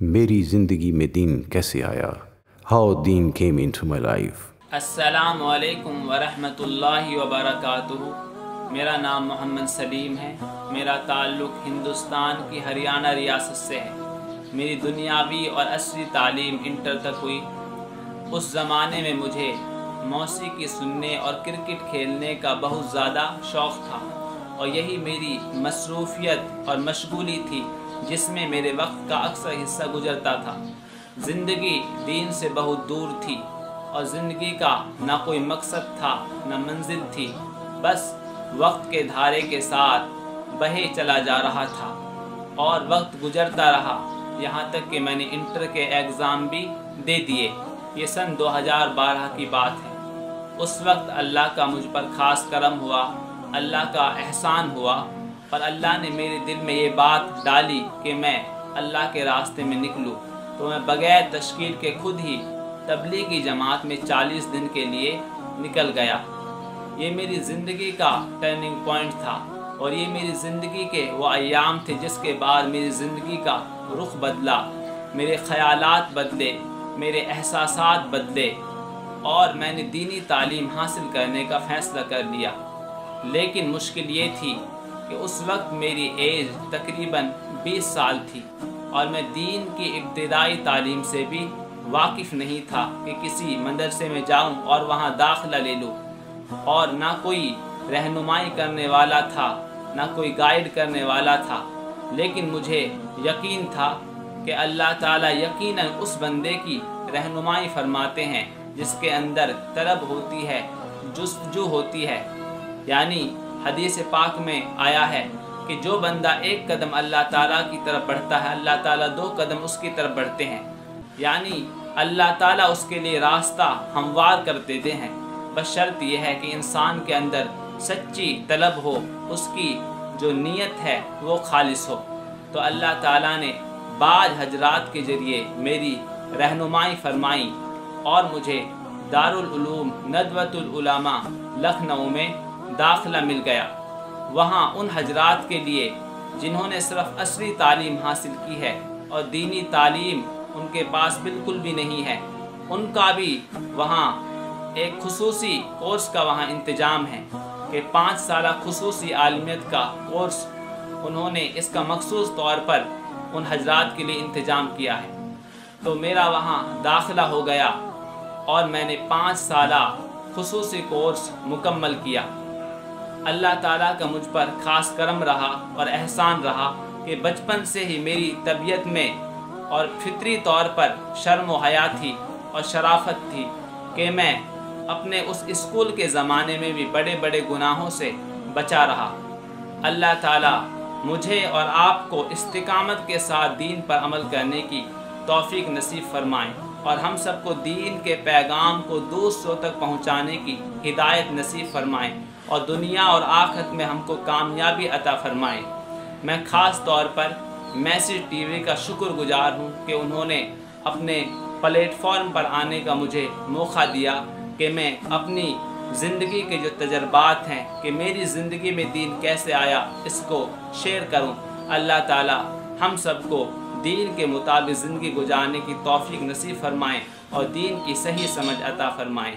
میری زندگی میں دین کیسے آیا. How then came into my life. السلام علیکم ورحمۃ اللہ وبرکاتہ. میرا نام محمد سلیم ہے. میرا تعلق ہندوستان کی ہریانہ ریاست سے ہے. میری دنیاوی اور عصری تعلیم انٹر تک ہوئی. اس زمانے میں مجھے موسیقی سننے اور کرکٹ کھیلنے کا بہت زیادہ شوق تھا، اور یہی میری مصروفیت اور مشغولی تھی جس میں میرے وقت کا اکثر حصہ گزرتا تھا. زندگی دین سے بہت دور تھی، اور زندگی کا نہ کوئی مقصد تھا نہ منزل تھی. بس وقت کے دھارے کے ساتھ بہے چلا جا رہا تھا، اور وقت گزرتا رہا یہاں تک کہ میں نے انٹر کے ایگزام بھی دے دیے. یہ سن 2012 کی بات ہے. اس وقت اللہ کا مجھ پر خاص کرم ہوا، اللہ کا احسان ہوا، اور اللہ نے میرے دل میں یہ بات ڈالی کہ میں اللہ کے راستے میں نکلوں. تو میں بغیر تشکیل کے خود ہی تبلیغی جماعت میں 40 دن کے لیے نکل گیا. یہ میری زندگی کا ٹرننگ پوائنٹ تھا، اور یہ میری زندگی کے وہ ایام تھے جس کے بعد میری زندگی کا رخ بدلا. میرے خیالات بدلے، میرے احساسات بدلے، اور میں نے دینی تعلیم حاصل کرنے کا فیصلہ کر لیا. لیکن مشکل یہ تھی کہ اس وقت میری ایج تقریباً 20 سال تھی، اور میں دین کی ابتدائی تعلیم سے بھی واقف نہیں تھا کہ کسی مدرسے میں جاؤں اور وہاں داخلہ لے لوں. اور نہ کوئی رہنمائی کرنے والا تھا، نہ کوئی گائیڈ کرنے والا تھا. لیکن مجھے یقین تھا کہ اللہ تعالیٰ یقیناً اس بندے کی رہنمائی فرماتے ہیں جس کے اندر طلب ہوتی ہے، جستجو ہوتی ہے. یعنی حدیث پاک میں آیا ہے کہ جو بندہ ایک قدم اللہ تعالیٰ کی طرف بڑھتا ہے، اللہ تعالیٰ 2 قدم اس کی طرف بڑھتے ہیں. یعنی اللہ تعالیٰ اس کے لیے راستہ ہموار کر دیتے ہیں. بس شرط یہ ہے کہ انسان کے اندر سچی طلب ہو، اس کی جو نیت ہے وہ خالص ہو. تو اللہ تعالیٰ نے بعض حضرات کے ذریعے میری رہنمائی فرمائی، اور مجھے دارالعلوم ندوۃ العلماء لکھنؤ میں داخلہ مل گیا. وہاں ان حضرات کے لیے جنہوں نے صرف عصری تعلیم حاصل کی ہے اور دینی تعلیم ان کے پاس بالکل بھی نہیں ہے، ان کا بھی وہاں ایک خصوصی کورس کا وہاں انتظام ہے کہ 5 سالہ خصوصی عالمیت کا کورس انہوں نے اس کا مخصوص طور پر ان حضرات کے لیے انتظام کیا ہے. تو میرا وہاں داخلہ ہو گیا، اور میں نے 5 سالہ خصوصی کورس مکمل کیا. اللہ تعالیٰ کا مجھ پر خاص کرم رہا اور احسان رہا کہ بچپن سے ہی میری طبیعت میں اور فطری طور پر شرم و حیا تھی اور شرافت تھی کہ میں اپنے اس اسکول کے زمانے میں بھی بڑے بڑے گناہوں سے بچا رہا. اللہ تعالیٰ مجھے اور آپ کو استقامت کے ساتھ دین پر عمل کرنے کی توفیق نصیب فرمائیں، اور ہم سب کو دین کے پیغام کو دوسروں تک پہنچانے کی ہدایت نصیب فرمائیں، اور دنیا اور آخرت میں ہم کو کامیابی عطا فرمائیں. میں خاص طور پر میسج ٹی وی کا شکر گزار ہوں کہ انہوں نے اپنے پلیٹ فارم پر آنے کا مجھے موقع دیا کہ میں اپنی زندگی کے جو تجربات ہیں کہ میری زندگی میں دین کیسے آیا اس کو شیئر کروں. اللہ تعالی ہم سب کو دین کے مطابق زندگی گزارنے کی توفیق نصیب فرمائیں، اور دین کی صحیح سمجھ عطا فرمائیں.